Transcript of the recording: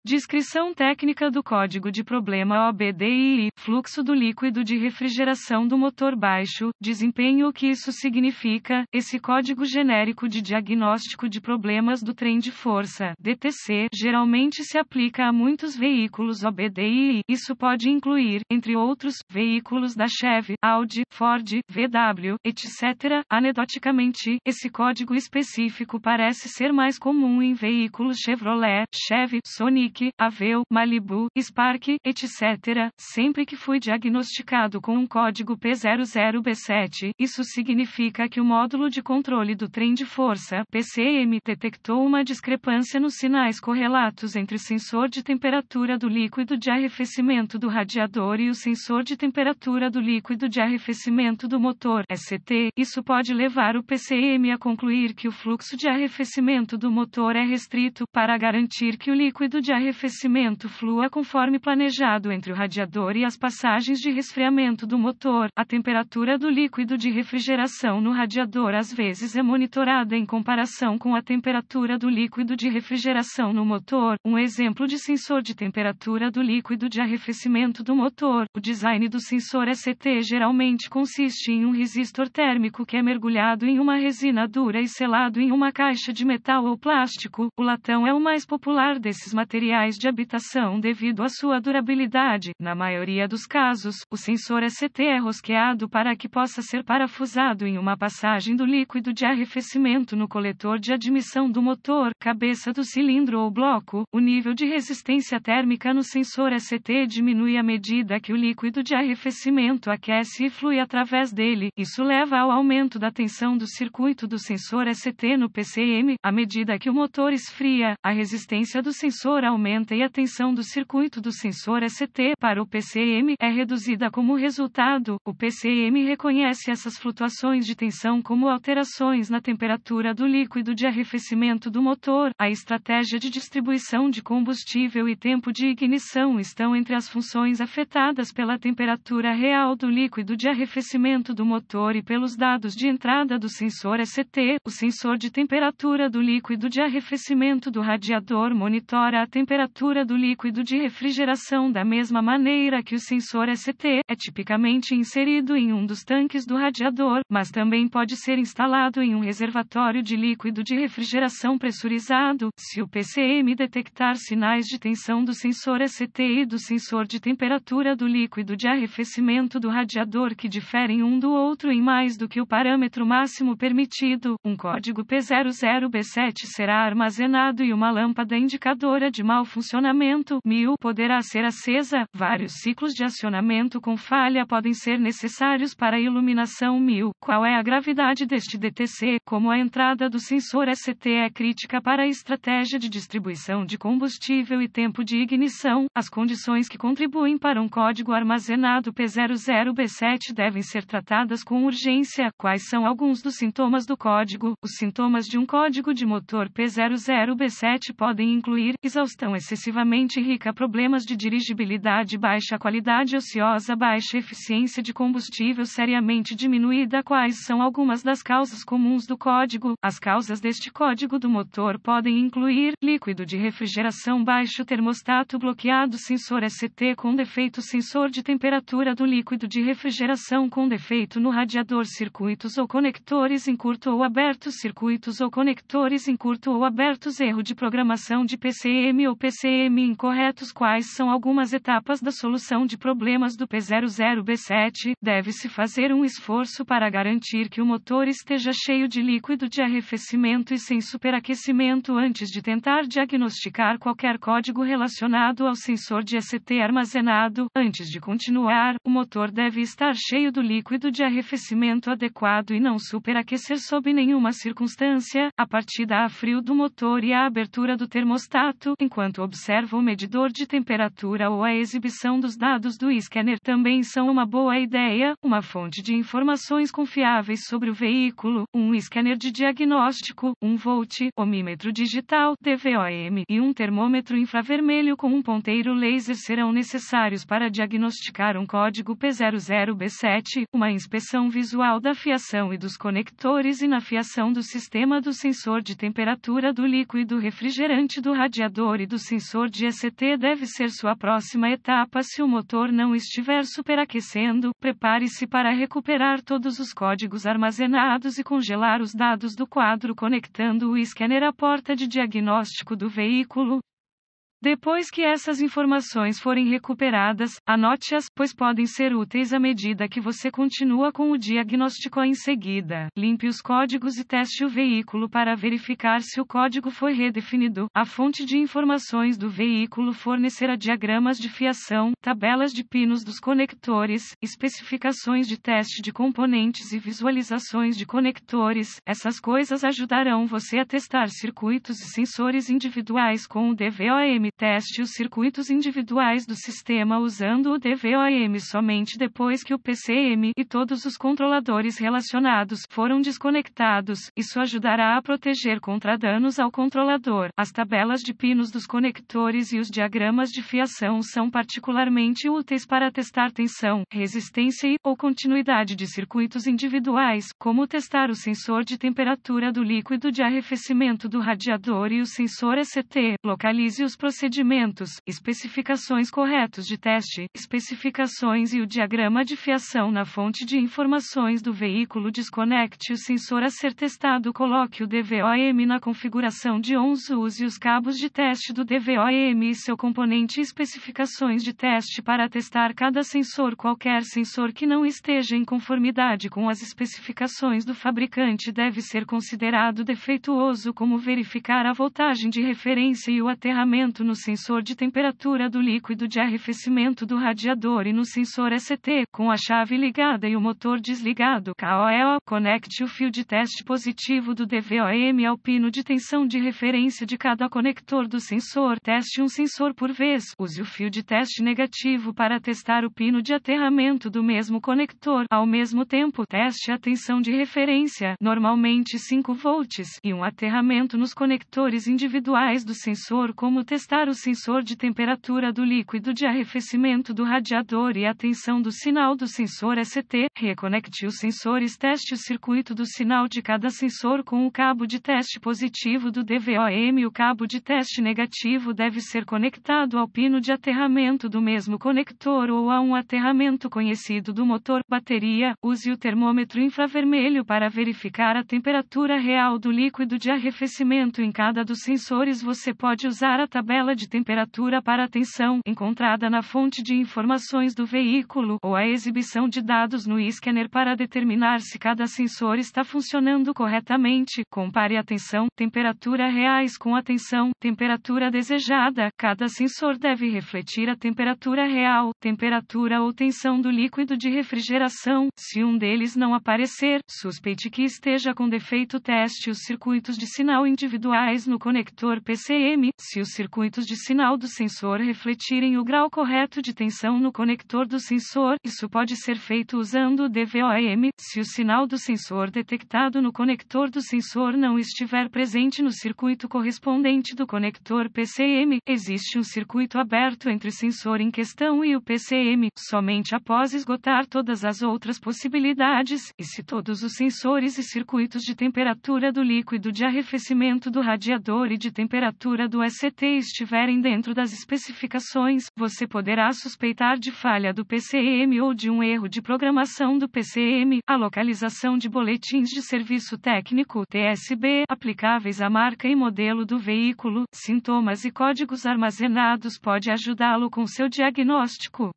Descrição técnica do código de problema OBDII, fluxo do líquido de refrigeração do motor baixo, desempenho. O que isso significa? Esse código genérico de diagnóstico de problemas do trem de força, DTC, geralmente se aplica a muitos veículos OBDII. Isso pode incluir, entre outros, veículos da Chevy, Audi, Ford, VW, etc. Anedoticamente, esse código específico parece ser mais comum em veículos Chevrolet, Chevy, Sonic, Aveo, Malibu, Spark, etc. Sempre que fui diagnosticado com um código P00B7, isso significa que o módulo de controle do trem de força, PCM, detectou uma discrepância nos sinais correlatos entre o sensor de temperatura do líquido de arrefecimento do radiador e o sensor de temperatura do líquido de arrefecimento do motor, ST. Isso pode levar o PCM a concluir que o fluxo de arrefecimento do motor é restrito, para garantir que o líquido de arrefecimento flua conforme planejado entre o radiador e as passagens de resfriamento do motor. A temperatura do líquido de refrigeração no radiador às vezes é monitorada em comparação com a temperatura do líquido de refrigeração no motor. Um exemplo de sensor de temperatura do líquido de arrefecimento do motor. O design do sensor ST geralmente consiste em um resistor térmico que é mergulhado em uma resina dura e selado em uma caixa de metal ou plástico. O latão é o mais popular desses materiais de habitação devido à sua durabilidade. Na maioria dos casos, o sensor ST é rosqueado para que possa ser parafusado em uma passagem do líquido de arrefecimento no coletor de admissão do motor, cabeça do cilindro ou bloco. O nível de resistência térmica no sensor ST diminui à medida que o líquido de arrefecimento aquece e flui através dele. Isso leva ao aumento da tensão do circuito do sensor ST no PCM. À medida que o motor esfria, a resistência do sensor aumenta e a tensão do circuito do sensor ST para o PCM é reduzida. Como resultado, o PCM reconhece essas flutuações de tensão como alterações na temperatura do líquido de arrefecimento do motor. A estratégia de distribuição de combustível e tempo de ignição estão entre as funções afetadas pela temperatura real do líquido de arrefecimento do motor e pelos dados de entrada do sensor ST. O sensor de temperatura do líquido de arrefecimento do radiador monitora a temperatura do líquido de refrigeração da mesma maneira que o sensor ST. É tipicamente inserido em um dos tanques do radiador, mas também pode ser instalado em um reservatório de líquido de refrigeração pressurizado. Se o PCM detectar sinais de tensão do sensor ST e do sensor de temperatura do líquido de arrefecimento do radiador que diferem um do outro em mais do que o parâmetro máximo permitido, um código P00B7 será armazenado e uma lâmpada indicadora de mau funcionamento, MIL, poderá ser acesa. Vários ciclos de acionamento com falha podem ser necessários para a iluminação MIL. Qual é a gravidade deste DTC? Como a entrada do sensor ST é crítica para a estratégia de distribuição de combustível e tempo de ignição, as condições que contribuem para um código armazenado P00B7 devem ser tratadas com urgência. Quais são alguns dos sintomas do código? Os sintomas de um código de motor P00B7 podem incluir exaustão excessivamente rica, problemas de dirigibilidade, baixa qualidade ociosa, baixa eficiência de combustível seriamente diminuída. Quais são algumas das causas comuns do código? As causas deste código do motor podem incluir líquido de refrigeração baixo, termostato bloqueado, sensor ST com defeito, sensor de temperatura do líquido de refrigeração com defeito no radiador, circuitos ou conectores em curto ou abertos, circuitos ou conectores em curto ou abertos, erro de programação de PCM ou PCM incorretos. Quais são algumas etapas da solução de problemas do P00B7? Deve-se fazer um esforço para garantir que o motor esteja cheio de líquido de arrefecimento e sem superaquecimento antes de tentar diagnosticar qualquer código relacionado ao sensor de ST armazenado. Antes de continuar, o motor deve estar cheio do líquido de arrefecimento adequado e não superaquecer sob nenhuma circunstância. A partida a frio do motor e a abertura do termostato, enquanto observa o medidor de temperatura ou a exibição dos dados do scanner, também são uma boa ideia. Uma fonte de informações confiáveis sobre o veículo, um scanner de diagnóstico, um volt, ohmímetro digital, DVOM, e um termômetro infravermelho com um ponteiro laser serão necessários para diagnosticar um código P00B7. Uma inspeção visual da fiação e dos conectores e na fiação do sistema do sensor de temperatura do líquido refrigerante do radiador e do do sensor de ECT deve ser sua próxima etapa se o motor não estiver superaquecendo. Prepare-se para recuperar todos os códigos armazenados e congelar os dados do quadro conectando o scanner à porta de diagnóstico do veículo. Depois que essas informações forem recuperadas, anote-as, pois podem ser úteis à medida que você continua com o diagnóstico em seguida. Limpe os códigos e teste o veículo para verificar se o código foi redefinido. A fonte de informações do veículo fornecerá diagramas de fiação, tabelas de pinos dos conectores, especificações de teste de componentes e visualizações de conectores. Essas coisas ajudarão você a testar circuitos e sensores individuais com o DVOM. Teste os circuitos individuais do sistema usando o DVOM somente depois que o PCM e todos os controladores relacionados foram desconectados. Isso ajudará a proteger contra danos ao controlador. As tabelas de pinos dos conectores e os diagramas de fiação são particularmente úteis para testar tensão, resistência ou continuidade de circuitos individuais, como testar o sensor de temperatura do líquido de arrefecimento do radiador e o sensor ECT. Localize os procedimentos, especificações corretos de teste, especificações e o diagrama de fiação na fonte de informações do veículo. Desconecte o sensor a ser testado. Coloque o DVOM na configuração de on-off. Use os cabos de teste do DVOM e seu componente e especificações de teste para testar cada sensor. Qualquer sensor que não esteja em conformidade com as especificações do fabricante deve ser considerado defeituoso, como verificar a voltagem de referência e o aterramento no sensor de temperatura do líquido de arrefecimento do radiador e no sensor ECT, com a chave ligada e o motor desligado. KOL. Conecte o fio de teste positivo do DVOM ao pino de tensão de referência de cada conector do sensor. Teste um sensor por vez. Use o fio de teste negativo para testar o pino de aterramento do mesmo conector. Ao mesmo tempo, teste a tensão de referência, normalmente 5 volts, e um aterramento nos conectores individuais do sensor, como testar o sensor de temperatura do líquido de arrefecimento do radiador e a tensão do sinal do sensor ECT. Reconecte os sensores. Teste o circuito do sinal de cada sensor com o cabo de teste positivo do DVOM. O cabo de teste negativo deve ser conectado ao pino de aterramento do mesmo conector ou a um aterramento conhecido do motor. Bateria. Use o termômetro infravermelho para verificar a temperatura real do líquido de arrefecimento em cada dos sensores. Você pode usar a tabela de temperatura para a tensão encontrada na fonte de informações do veículo ou a exibição de dados no scanner para determinar se cada sensor está funcionando corretamente. Compare a tensão, temperatura reais com a tensão, temperatura desejada. Cada sensor deve refletir a temperatura real, temperatura ou tensão do líquido de refrigeração. Se um deles não aparecer, suspeite que esteja com defeito. Teste os circuitos de sinal individuais no conector PCM. Se os circuitos de sinal do sensor refletirem o grau correto de tensão no conector do sensor, isso pode ser feito usando o DVOM. Se o sinal do sensor detectado no conector do sensor não estiver presente no circuito correspondente do conector PCM, existe um circuito aberto entre o sensor em questão e o PCM. Somente após esgotar todas as outras possibilidades, e se todos os sensores e circuitos de temperatura do líquido de arrefecimento do radiador e de temperatura do ECT estiverem dentro das especificações, você poderá suspeitar de falha do PCM ou de um erro de programação do PCM. A localização de boletins de serviço técnico (TSB) aplicáveis à marca e modelo do veículo, sintomas e códigos armazenados pode ajudá-lo com seu diagnóstico.